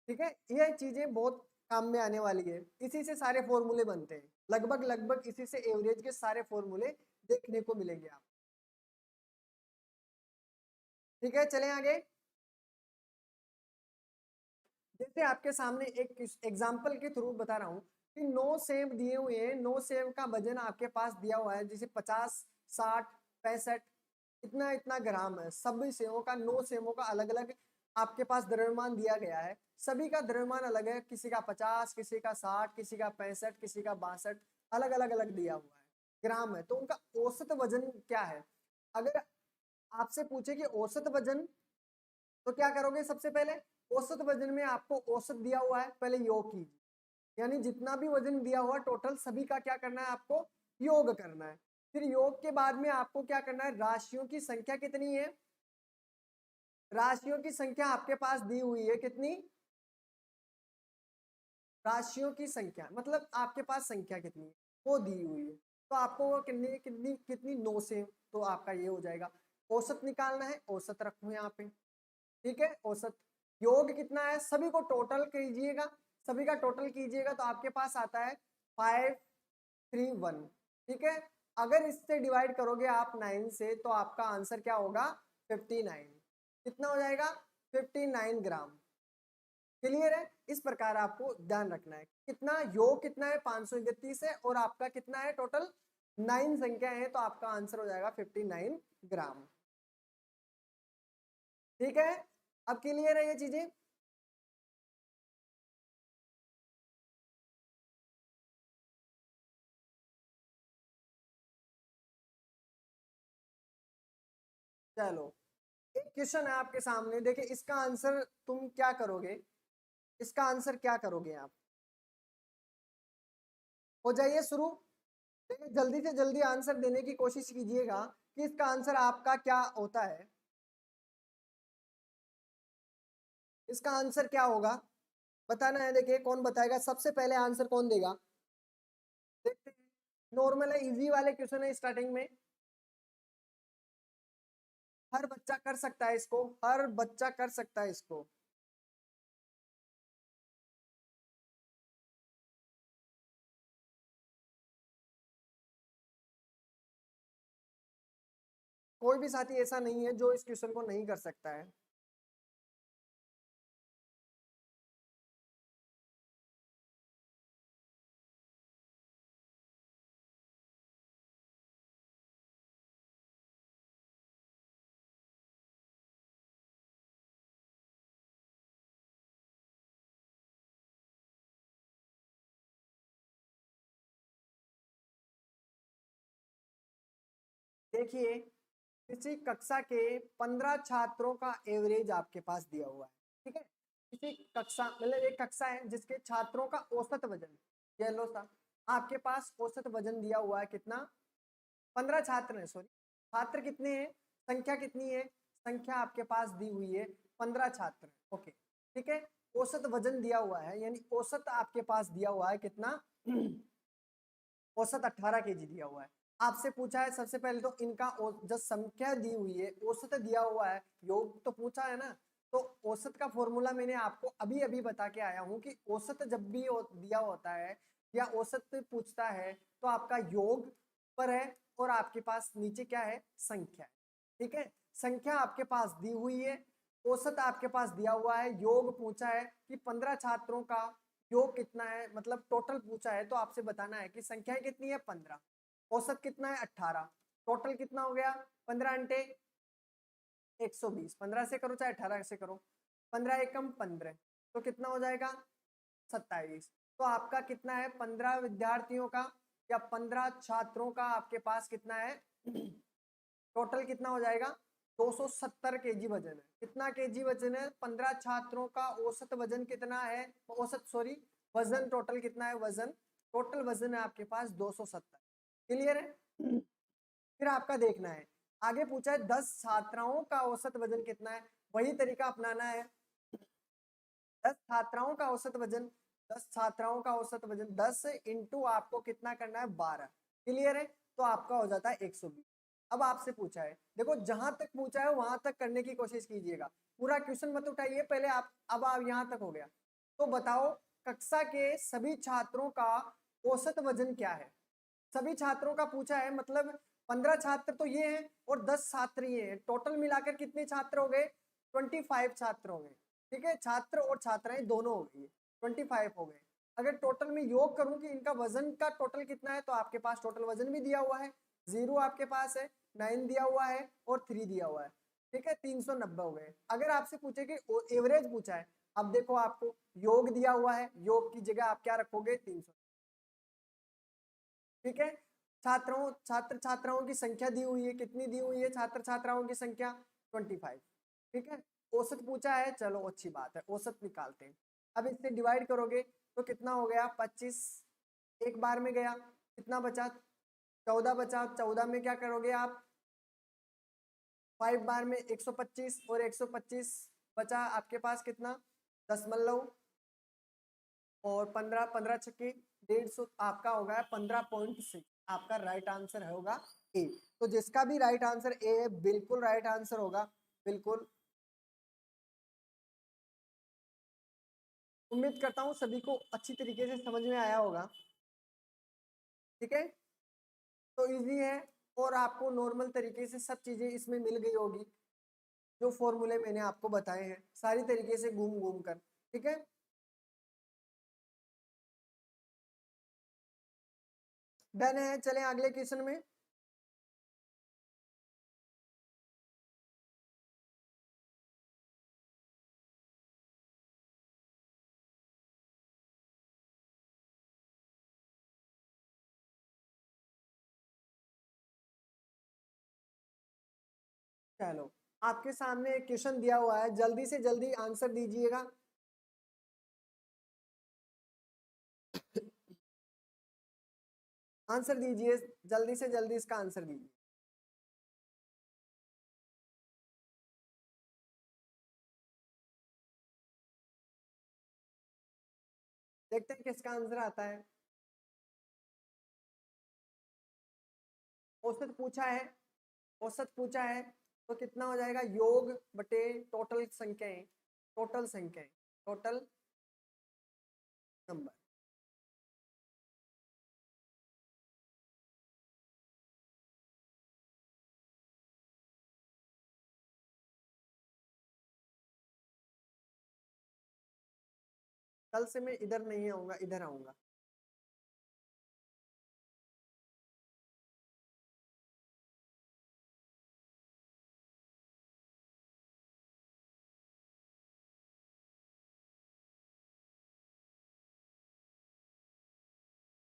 ठीक है, ये चीजें बहुत काम में आने वाली है, इसी से सारे फॉर्मूले बनते हैं, लगभग लगभग इसी से एवरेज के सारे फॉर्मूले देखने को मिलेंगे आप। ठीक है, चलें आगे। जैसे आपके सामने एक एग्जाम्पल के थ्रू बता रहा हूँ कि 9 सेब दिए हुए हैं, 9 सेब का वजन आपके पास दिया हुआ है, जैसे 50, 60, 65, इतना इतना ग्राम है। सभी सेबों का, 9 सेबों का अलग अलग आपके पास द्रव्यमान दिया गया है। सभी का द्रव्यमान अलग है, किसी का 50, किसी का 60, किसी का 65, किसी का 62, अलग अलग अलग दिया हुआ है, ग्राम है। तो उनका औसत वजन क्या है। अगर आपसे पूछे कि औसत वजन, तो क्या करोगे, सबसे पहले औसत वजन में आपको औसत दिया हुआ है, पहले योग कीजिए, यानी जितना भी वजन दिया हुआ टोटल सभी का क्या करना है, आपको योग करना है। फिर योग के बाद में आपको क्या करना है, राशियों की संख्या कितनी है, राशियों की संख्या आपके पास दी हुई है कितनी, राशियों की संख्या मतलब आपके पास संख्या कितनी है वो दी हुई है। तो आपको वो कितनी कितनी कितनी 9 से, तो आपका ये हो जाएगा। औसत निकालना है, औसत रखो यहाँ पे, ठीक है, औसत। योग कितना है, सभी को टोटल कीजिएगा, सभी का टोटल कीजिएगा तो आपके पास आता है 531। ठीक है, अगर इससे डिवाइड करोगे आप 9 से तो आपका आंसर क्या होगा, 59। कितना हो जाएगा, 59 ग्राम। क्लियर है, इस प्रकार आपको ध्यान रखना है। कितना योग कितना है, 531 है, और आपका कितना है टोटल, 9 संख्या है, तो आपका आंसर हो जाएगा 59 ग्राम। ठीक है, अब क्लियर है ये चीजें। चलो, एक क्वेश्चन है आपके सामने, देखिए इसका आंसर तुम क्या करोगे, इसका आंसर क्या करोगे आप। हो जाइए शुरू, देखिए जल्दी से जल्दी आंसर देने की कोशिश कीजिएगा कि इसका आंसर आपका क्या होता है, इसका आंसर क्या होगा, बताना है। देखिए कौन बताएगा, सबसे पहले आंसर कौन देगा, देखते हैं। नॉर्मल है, इजी वाले क्वेश्चन है स्टार्टिंग में, हर बच्चा कर सकता है इसको, हर बच्चा कर सकता है इसको। कोई भी साथी ऐसा नहीं है जो इस क्वेश्चन को नहीं कर सकता है। देखिए, किसी कक्षा के 15 छात्रों का एवरेज आपके पास दिया हुआ है, ठीक है। किसी कक्षा मतलब एक कक्षा है जिसके छात्रों का औसत वजन, ये लो सा, आपके पास औसत वजन दिया हुआ है कितना, 15 छात्र हैं, सॉरी छात्र कितने हैं, संख्या कितनी है, संख्या आपके पास दी हुई है 15 छात्र। ओके ठीक है, औसत वजन दिया हुआ है, यानी औसत आपके पास दिया हुआ है कितना, औसत 18 केजी दिया हुआ है। आपसे पूछा है सबसे पहले तो इनका जो संख्या दी हुई है, औसत दिया हुआ है, योग तो पूछा है ना, तो औसत का फॉर्मूला मैंने आपको अभी अभी बता के आया हूं कि औसत जब भी दिया होता है या औसत पूछता है तो आपका योग पर है और आपके पास नीचे क्या है, संख्या है। ठीक है, संख्या आपके पास दी हुई है, औसत आपके पास दिया हुआ है, योग पूछा है कि 15 छात्रों का योग कितना है, मतलब टोटल पूछा है तो आपसे बताना है कि संख्याएं कितनी है 15, औसत कितना है 18, टोटल कितना हो गया 15 अंटे 120, 15 से करो चाहे 18 से करो, 15 एकम 15 तो कितना हो जाएगा 27। तो आपका कितना है 15 विद्यार्थियों का या 15 छात्रों का आपके पास कितना है, टोटल कितना हो जाएगा 270 केजी वजन है। कितना केजी वजन है, 15 छात्रों का औसत वजन कितना है, औसत सॉरी वजन टोटल कितना है, वजन टोटल वजन है आपके पास 270। क्लियर है, फिर आपका देखना है आगे पूछा है 10 छात्राओं का औसत वजन कितना है, वही तरीका अपनाना है। 10 छात्राओं का औसत वजन, 10 छात्राओं का औसत वजन 10 इंटू आपको कितना करना है 12। क्लियर है, तो आपका हो जाता है 120। अब आपसे पूछा है, देखो जहां तक पूछा है वहां तक करने की कोशिश कीजिएगा, पूरा क्वेश्चन मत उठाइए पहले आप। अब आप यहां तक हो गया तो बताओ कक्षा के सभी छात्रों का औसत वजन क्या है। सभी छात्रों का पूछा है, मतलब 15 छात्र तो ये हैं और 10 छात्र ये हैं, टोटल मिलाकर कितने छात्र हो गए 25 छात्र हो गए। ठीक है, छात्र और छात्राएं दोनों हो गई 25 हो गए। अगर टोटल में योग करूं कि इनका वजन का टोटल कितना है तो आपके पास टोटल वजन भी दिया हुआ है, 0 आपके पास है, 9 दिया हुआ है और 3 दिया हुआ है। ठीक है, 390 हो गए। अगर आपसे पूछे कि एवरेज पूछा है, अब देखो आपको योग दिया हुआ है, योग की जगह आप क्या रखोगे 300। ठीक है, छात्र छात्राओं की संख्या दी हुई है, कितनी दी हुई है छात्र छात्राओं की संख्या 25। ठीक है, औसत पूछा है, चलो अच्छी बात है, औसत निकालते हैं। अब इससे डिवाइड करोगे तो कितना हो गया 25, एक बार में गया, कितना बचा 14 बचा, 14 में क्या करोगे आप 5 बार में 125 और 125 बचा आपके पास कितना 10 और 15, 15 छक्के 150, आपका होगा 15.6। आपका राइट आंसर होगा ए। तो जिसका भी राइट आंसर ए है बिल्कुल राइट आंसर होगा, बिल्कुल। उम्मीद करता हूँ सभी को अच्छी तरीके से समझ में आया होगा। ठीक है, तो इजी है और आपको नॉर्मल तरीके से सब चीजें इसमें मिल गई होगी, जो फॉर्मूले मैंने आपको बताए हैं सारी तरीके से घूम घूम कर। ठीक है, डन है, चलें अगले क्वेश्चन में। चलो, आपके सामने एक क्वेश्चन दिया हुआ है, जल्दी से जल्दी आंसर दीजिएगा। आंसर दीजिए, जल्दी से जल्दी इसका आंसर दीजिए। देखते हैं किसका आंसर आता है। औसत पूछा है, औसत पूछा है तो कितना हो जाएगा योग बटे टोटल संख्याएं, टोटल संख्याएं, टोटल नंबर। कल से मैं इधर नहीं आऊंगा, इधर आऊंगा।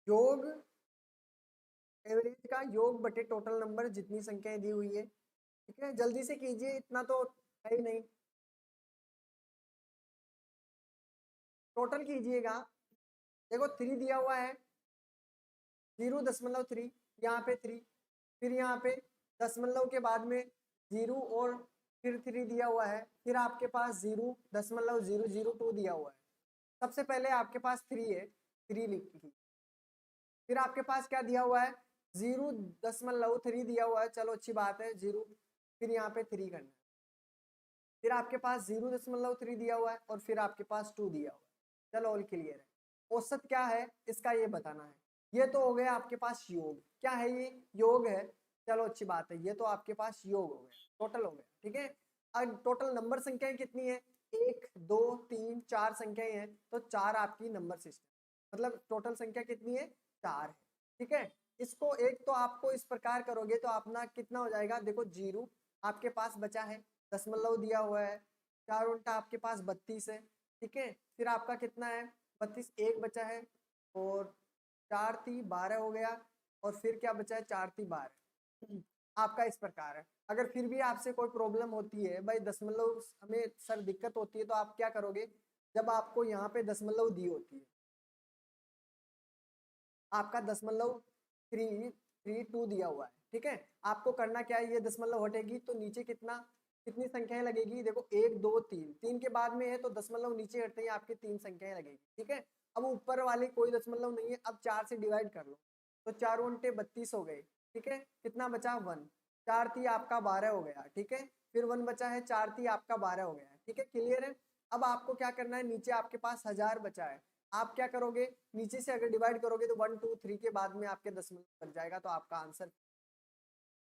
योग एवरेज का योग बटे टोटल नंबर, जितनी संख्याएं दी हुई है। ठीक है, जल्दी से कीजिए, इतना तो है ही नहीं, टोटल कीजिएगा। देखो 3 दिया हुआ है, 0.3, यहाँ पे 3, फिर यहाँ पे दशमलव के बाद में 0 और फिर 3 दिया हुआ है, फिर आपके पास 0.002 दिया हुआ है। सबसे पहले आपके पास 3 है, 3 लिखी, फिर आपके पास क्या दिया हुआ है 0.3 दिया हुआ है, चलो अच्छी बात है 0, फिर यहाँ पे 3 करना है, फिर आपके पास 0.3 दिया हुआ है और फिर आपके पास 2 दिया हुआ है। चलो ऑल क्लियर है। औसत क्या है इसका ये बताना है। ये तो हो गया आपके पास योग, क्या है ये योग है, चलो अच्छी बात है, ये तो आपके पास योग हो गया, टोटल हो गया, ठीक है। अब टोटल नंबर संख्याएं कितनी है, 1 2 3 4 संख्याएं हैं, तो 4 आपकी नंबर सिस्टम, मतलब टोटल संख्या कितनी है 4 है, ठीक है। इसको एक तो आपको इस प्रकार करोगे तो अपना कितना हो जाएगा, देखो 0 आपके पास बचा है, दशमलव दिया हुआ है, 4 उल्टा आपके पास 32 है, ठीक है। फिर आपका कितना है 32, एक बचा है और 4 3 12 हो गया, और फिर क्या बचा है 4 3 12। आपका इस प्रकार है। अगर फिर भी आपसे कोई प्रॉब्लम होती है भाई दशमलव हमें सर दिक्कत होती है, तो आप क्या करोगे, जब आपको यहाँ पे दशमलव दी होती है, आपका दशमलव 3 दिया हुआ है, ठीक है, आपको करना क्या है, ये दशमलव हटेगी तो नीचे कितनी संख्याएं लगेगी, देखो 1 2 3, 3 के बाद में है तो दशमलव नीचे हटते ही आपकी 3 संख्याएं लगेगी, ठीक है। अब ऊपर वाले कोई दशमलव नहीं है, अब 4 से डिवाइड कर लो, तो 4 उल्टे 32 हो गए, ठीक है। कितना बचा 1, 4 3 आपका 12 हो गया, ठीक है। फिर 1 बचा है, 4 3 आपका 12 हो गया, ठीक है, क्लियर है। अब आपको क्या करना है, नीचे आपके पास 1000 बचा है, आप क्या करोगे, नीचे से अगर डिवाइड करोगे तो 1 2 3 के बाद में आपके दशमलव बन जाएगा, तो आपका आंसर,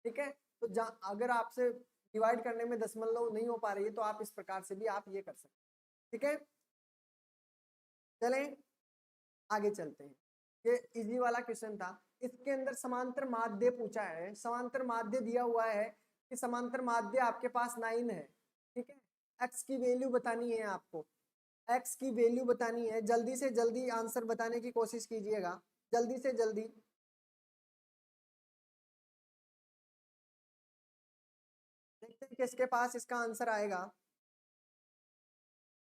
ठीक है। तो अगर आपसे डिवाइड करने में दशमलव नहीं हो पा रही है तो आप इस प्रकार से भी आप ये कर सकते हैं, ठीक है। चलें आगे चलते हैं, ये इजी वाला क्वेश्चन था। इसके अंदर समांतर माध्य पूछा है, समांतर माध्य दिया हुआ है कि समांतर माध्य आपके पास 9 है, ठीक है। एक्स की वैल्यू बतानी है आपको, एक्स की वैल्यू बतानी है, जल्दी से जल्दी आंसर बताने की कोशिश कीजिएगा, जल्दी से जल्दी। देखते हैं किसके पास इसका आंसर आएगा,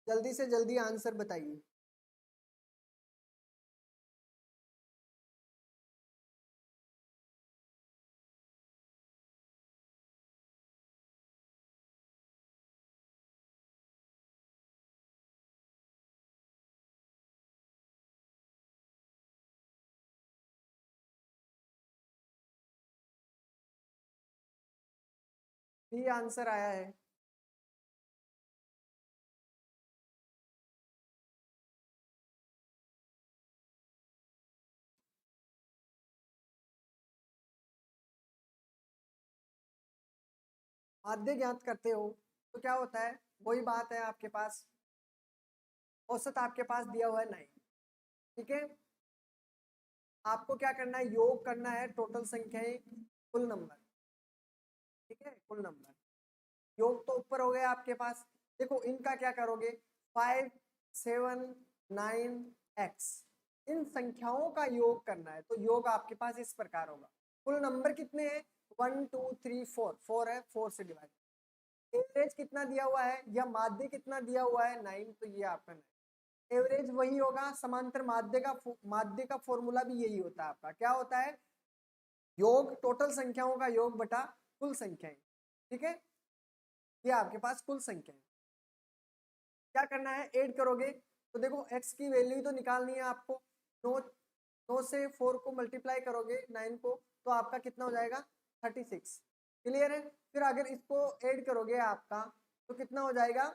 जल्दी से जल्दी आंसर बताइए। बी आंसर आया है, माध्य ज्ञात करते हो तो क्या होता है, वही बात है, आपके पास औसत आपके पास दिया हुआ है 9, ठीक है। आपको क्या करना है, योग करना है टोटल संख्याएं, कुल नंबर, ठीक है, कुल नंबर। योग तो ऊपर हो गया आपके पास, देखो इनका क्या करोगे, 5 7 9 x, इन संख्याओं का योग करना है, तो योग आपके पास इस प्रकार होगा। कुल नंबर कितने हैं 1 2 3 4, 4 है, 4 से डिवाइड, एवरेज कितना दिया हुआ है या माध्य कितना दिया हुआ है 9, तो ये आपका 9, एवरेज वही होगा। समांतर माध्य का फॉर्मूला भी यही होता है आपका, क्या होता है, योग टोटल संख्याओं का योग बटा कुल संख्याएं, ठीक है। ये आपके पास कुल संख्या है, क्या करना है, ऐड करोगे, तो देखो x की वैल्यू तो निकालनी है आपको, 9 से 4 को मल्टीप्लाई करोगे 9 को, तो आपका कितना हो जाएगा 36, क्लियर है। फिर अगर इसको ऐड करोगे आपका तो कितना हो जाएगा,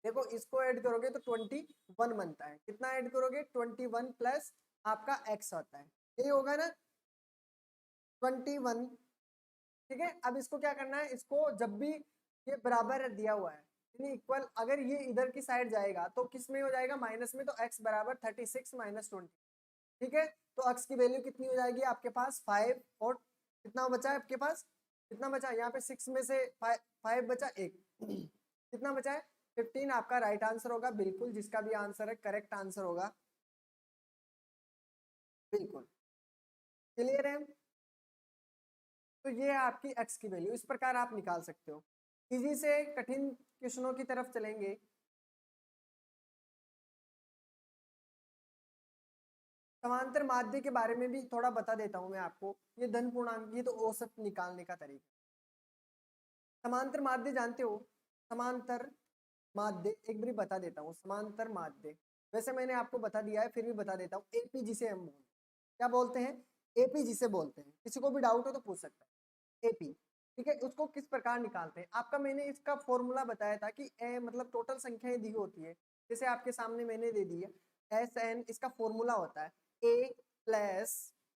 देखो इसको ऐड करोगे तो 21 बनता है, कितना ऐड करोगे 21 प्लस आपका x होता है, यही होगा ना 21, ठीक है। अब इसको क्या करना है, इसको जब भी ये बराबर दिया हुआ है यानी इक्वल, अगर ये इधर की साइड जाएगा तो किस में हो जाएगा, माइनस में, तो x बराबर 36 माइनस 20, ठीक है। तो x की वैल्यू कितनी हो जाएगी आपके पास 5, और कितना बचा है आपके पास, कितना बचा यहाँ पे 6 में से 5 बचा, एक कितना बचा है 15, आपका राइट आंसर होगा, बिल्कुल जिसका भी आंसर है करेक्ट आंसर होगा, बिल्कुल क्लियर है। तो ये है आपकी x की वैल्यू, इस प्रकार आप निकाल सकते हो। इजी से कठिन क्वेश्चनों की तरफ चलेंगे। समांतर माध्य के बारे में भी थोड़ा बता देता हूं मैं आपको। ये धन पूर्णांक, ये तो औसत निकालने का तरीका। समांतर माध्य जानते हो? समांतर माध्य एक बार बता देता हूँ। समांतर माध्य वैसे मैंने आपको बता दिया है, फिर भी बता देता हूँ। एपी जिसे हम क्या बोलते हैं? एपी जिसे बोलते हैं। किसी को भी डाउट हो तो पूछ सकता है। एपी, ठीक है। उसको किस प्रकार निकालते हैं? आपका मैंने इसका फॉर्मूला बताया था कि ए मतलब टोटल संख्याएं दी होती है, जैसे आपके सामने मैंने दे दी है एस एन। इसका फॉर्मूला होता है A plus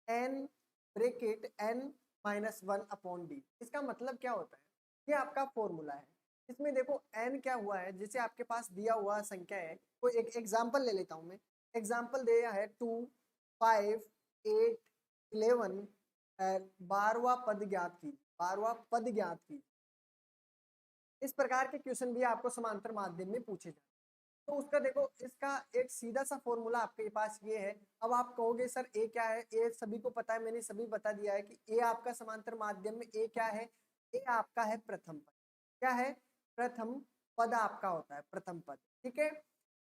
N bracket N minus one upon D. इसका मतलब क्या होता है? ये आपका फॉर्मूला है। इसमें देखो n क्या हुआ है, जैसे आपके पास दिया हुआ संख्या है। कोई एक एग्जांपल ले लेता हूं मैं। एग्जांपल दिया है 2 5 8 11। 12वां पद ज्ञात की, 12वां पद ज्ञात की। इस प्रकार के क्वेश्चन भी आपको समांतर माध्यम में पूछे जाते हैं। तो उसका देखो, इसका एक सीधा सा फॉर्मूला आपके पास ये है। अब आप कहोगे सर ए क्या है? ए सभी को पता है, मैंने सभी बता दिया है कि ए आपका समांतर माध्यम में ए क्या है? ए आपका है प्रथम पद। क्या है? प्रथम पद आपका होता है, प्रथम पद, ठीक है।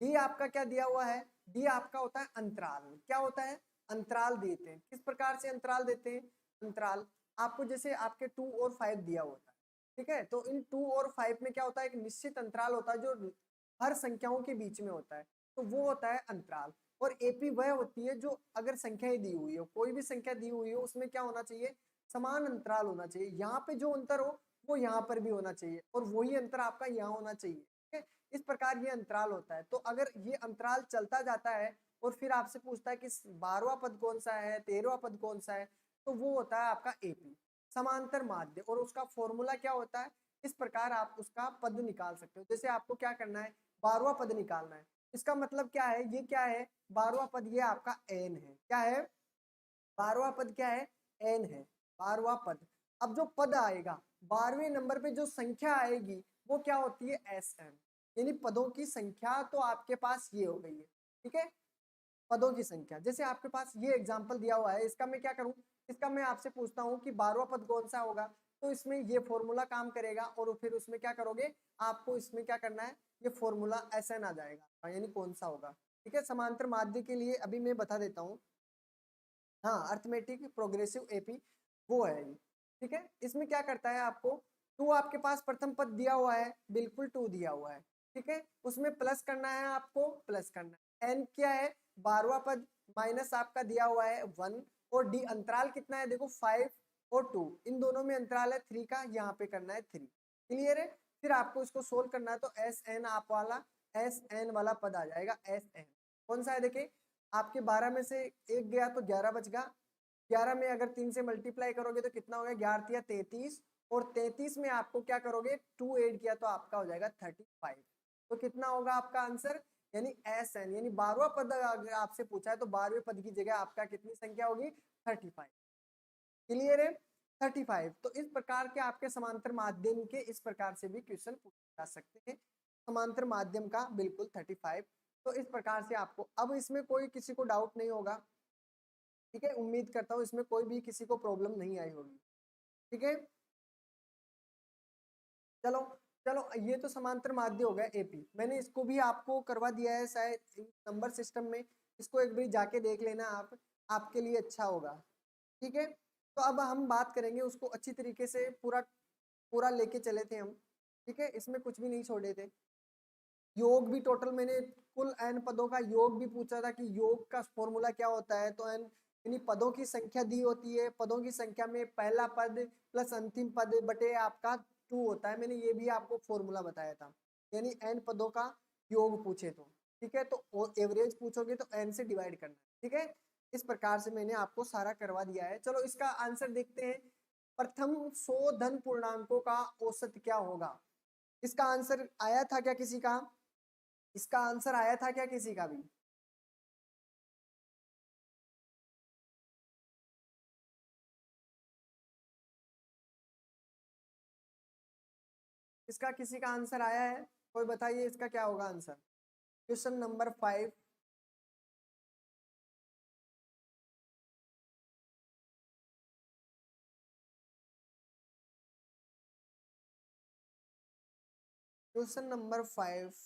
डी आपका क्या दिया हुआ है? डी आपका होता है अंतराल। क्या होता है? अंतराल देते हैं। किस प्रकार से अंतराल देते हैं? अंतराल आपको जैसे आपके 2 और 5 दिया होता है, ठीक है। तो इन 2 और 5 में क्या होता है? एक निश्चित अंतराल होता है जो हर संख्याओं के बीच में होता है, तो वो होता है अंतराल। और एपी वह होती है जो अगर संख्याएं दी हुई हो, कोई भी संख्या दी हुई हो, उसमें क्या होना चाहिए? समान अंतराल होना चाहिए। यहाँ पे जो अंतर हो वो यहाँ पर भी होना चाहिए, और वही अंतर आपका यहाँ होना चाहिए, ठीक है। इस प्रकार ये अंतराल होता है। तो अगर ये अंतराल चलता जाता है और फिर आपसे पूछता है कि 12वां पद कौन सा है, 13वां पद कौन सा है, तो वो होता है आपका एपी, समांतर माध्य। और उसका फॉर्मूला क्या होता है? इस प्रकार आप उसका पद निकाल सकते हो। जैसे आपको क्या करना है? 12वां पद निकालना है। इसका मतलब क्या है? ये क्या है? 12वां पद ये आपका एन है। क्या है? 12वां पद क्या है? एन है, 12वां पद। अब जो पद आएगा 12वें नंबर पे, जो संख्या आएगी वो क्या होती है? एस एन, यानी पदों की संख्या। तो आपके पास ये हो गई है, ठीक है, पदों की संख्या। जैसे आपके पास ये एग्जाम्पल दिया हुआ है, इसका मैं क्या करूं? इसका मैं आपसे पूछता हूं कि 12वां पद कौन सा होगा, तो इसमें ये फॉर्मूला काम करेगा। और फिर उसमें क्या करोगे? आपको इसमें क्या करना है? ये फॉर्मूला एस एन आ जाएगा, यानी कौन सा होगा, ठीक है। समांतर माध्य के लिए अभी मैं बता देता हूँ। हाँ, अर्थमेटिक प्रोग्रेसिव एपी वो है ये, ठीक है। इसमें क्या करता है? आपको 2 आपके पास प्रथम पद दिया हुआ है, बिल्कुल 2 दिया हुआ है, ठीक है। उसमें प्लस करना है, आपको प्लस करना है। एन क्या है? 12वां पद, माइनस आपका दिया हुआ है 1। और डी अंतराल कितना है? देखो 5 और 2, इन दोनों में अंतराल है 3 का, यहाँ पे करना है 3। क्लियर है? फिर आपको इसको सोल्व करना है, तो एस एन आप वाला, एस एन वाला पद आ जाएगा। एस एन कौन सा है? देखिए, आपके 12 में से एक गया तो 11 बच गया। 11 में अगर 3 से मल्टीप्लाई करोगे तो कितना हो गया? 11 या 33। और 33 में आपको क्या करोगे? 2 ऐड किया तो आपका हो जाएगा 35। तो कितना होगा आपका आंसर? यानी एस एन, यानी 12वां पद अगर आपसे पूछा है तो 12वें पद की जगह आपका कितनी संख्या होगी? 35। क्लियर है? 35। तो इस प्रकार के आपके समांतर माध्यम के इस प्रकार से भी क्वेश्चन पूछे जा सकते हैं। समांतर माध्यम का बिल्कुल 35। तो इस प्रकार से आपको, अब इसमें कोई किसी को डाउट नहीं होगा, ठीक है। उम्मीद करता हूँ इसमें कोई भी किसी को प्रॉब्लम नहीं आई होगी, ठीक है। चलो चलो, ये तो समांतर माध्य हो गया एपी। मैंने इसको भी आपको करवा दिया है शायद नंबर सिस्टम में। इसको एक बार जाके देख लेना आप, आपके लिए अच्छा होगा, ठीक है। तो अब हम बात करेंगे उसको अच्छी तरीके से, पूरा पूरा लेके चले थे हम, ठीक है। इसमें कुछ भी नहीं छोड़े थे। योग भी टोटल मैंने कुल n पदों का योग भी पूछा था कि योग का फॉर्मूला क्या होता है। तो n यानी पदों की संख्या दी होती है, पदों की संख्या में पहला पद प्लस अंतिम पद बटे आपका 2 होता है। मैंने ये भी आपको फॉर्मूला बताया था, यानी n पदों का योग पूछे तो, ठीक है। तो एवरेज पूछोगे तो n से डिवाइड करना, ठीक है। इस प्रकार से मैंने आपको सारा करवा दिया है। चलो इसका आंसर देखते हैं। प्रथम 100 धन पूर्णांकों का औसत क्या होगा? इसका आंसर आया था क्या किसी का? इसका आंसर आया था क्या किसी का भी? इसका किसी का आंसर आया है? कोई बताइए इसका क्या होगा answer. Question number 5। Question number 5।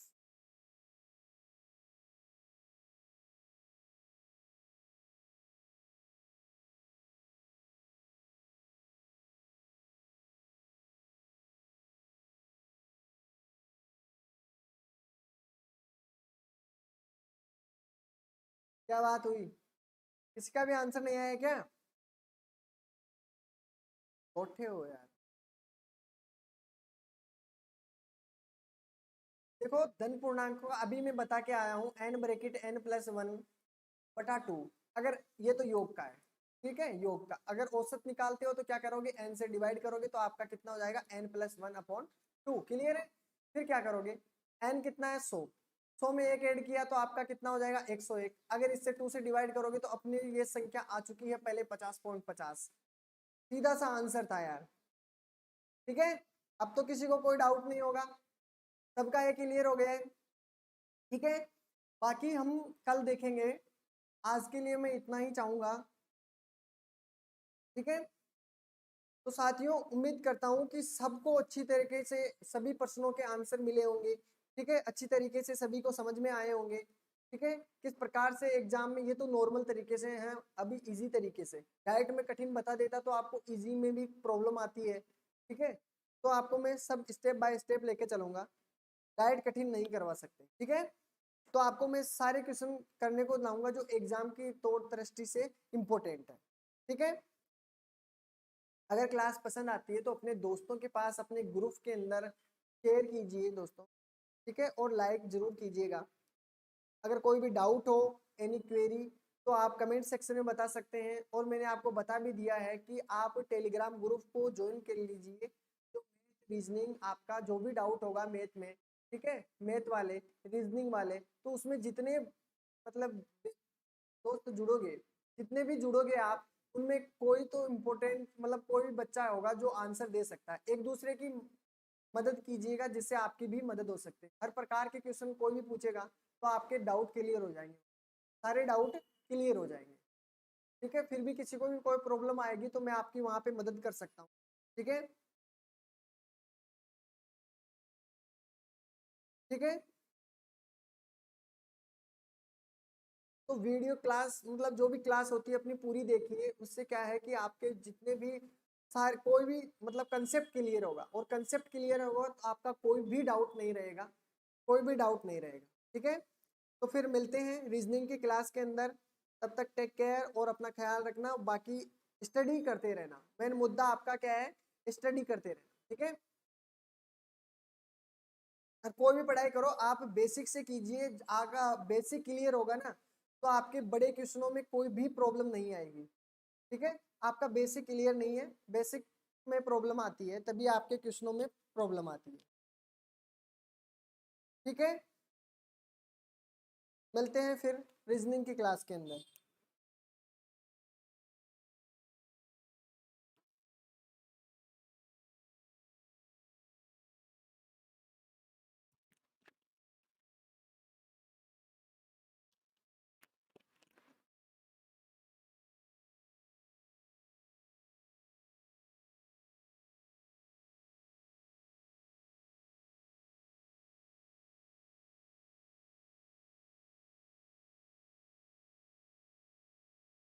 क्या बात हुई, किसी का भी आंसर नहीं आया क्या? उठे हो यार। देखो धन पूर्णांक को अभी मैं बता के आया हूँ, n ब्रैकेट n प्लस 1/2। अगर ये तो योग का है, ठीक है, योग का अगर औसत निकालते हो तो क्या करोगे, n से डिवाइड करोगे तो आपका कितना हो जाएगा, n+1/2। क्लियर है? फिर क्या करोगे, n कितना है 100, 100 में एक ऐड किया तो आपका कितना हो जाएगा 101। अगर इससे 2 से डिवाइड करोगे तो अपनी ये संख्या आ चुकी है पहले 50.50। सीधा सा आंसर था यार। ठीक है, अब तो किसी को कोई डाउट नहीं होगा, सबका ये क्लियर हो गया है। ठीक है, बाकी हम कल देखेंगे, आज के लिए मैं इतना ही चाहूंगा। ठीक है, तो साथियों उम्मीद करता हूं कि सबको अच्छी तरीके से सभी प्रश्नों के आंसर मिले होंगे। ठीक है, अच्छी तरीके से सभी को समझ में आए होंगे। ठीक है, किस प्रकार से एग्जाम में, ये तो नॉर्मल तरीके से है, अभी इजी तरीके से, डायरेक्ट में कठिन बता देता तो आपको इजी में भी प्रॉब्लम आती है। ठीक है, तो आपको मैं सब स्टेप बाय स्टेप लेके चलूंगा, डायरेक्ट कठिन नहीं करवा सकते। ठीक है, तो आपको मैं सारे क्वेश्चन करने को लाऊंगा जो एग्जाम की तौर दृष्टि से इम्पोर्टेंट है। ठीक है, अगर क्लास पसंद आती है तो अपने दोस्तों के पास, अपने ग्रुप के अंदर शेयर कीजिए दोस्तों। ठीक है, और लाइक जरूर कीजिएगा। अगर कोई भी डाउट हो, एनी क्वेरी, तो आप कमेंट सेक्शन में बता सकते हैं। और मैंने आपको बता भी दिया है कि आप टेलीग्राम ग्रुप को ज्वाइन कर लीजिए। तो रीजनिंग आपका जो भी डाउट होगा मैथ में, ठीक है, मैथ वाले, रीजनिंग वाले, तो उसमें जितने मतलब दोस्त जुड़ोगे, जितने भी जुड़ोगे आप, उनमें कोई तो इम्पोर्टेंट मतलब कोई भी बच्चा होगा जो आंसर दे सकता है। एक दूसरे की मदद कीजिएगा जिससे आपकी भी मदद हो सकती है। हर प्रकार के क्वेश्चन कोई भी पूछेगा तो आपके डाउट क्लियर हो जाएंगे, सारे डाउट क्लियर हो जाएंगे। ठीक है, फिर भी किसी को भी कोई प्रॉब्लम आएगी तो मैं आपकी वहां पे मदद कर सकता हूँ। ठीक है, ठीक है, तो वीडियो क्लास मतलब जो भी क्लास होती है अपनी पूरी देखिए। उससे क्या है कि आपके जितने भी सारे कोई भी मतलब कंसेप्ट क्लियर होगा, और कंसेप्ट क्लियर होगा तो आपका कोई भी डाउट नहीं रहेगा, कोई भी डाउट नहीं रहेगा। ठीक है, तो फिर मिलते हैं रीजनिंग की क्लास के अंदर। तब तक टेक केयर और अपना ख्याल रखना। बाकी स्टडी करते रहना, मेन मुद्दा आपका क्या है, स्टडी करते रहना। ठीक है, और कोई भी पढ़ाई करो आप बेसिक से कीजिए, आपका बेसिक क्लियर होगा ना तो आपके बड़े क्वेश्चनों में कोई भी प्रॉब्लम नहीं आएगी। ठीक है, आपका बेसिक क्लियर नहीं है, बेसिक में प्रॉब्लम आती है, तभी आपके क्वेश्चनों में प्रॉब्लम आती है। ठीक है, मिलते हैं फिर रीजनिंग की क्लास के अंदर।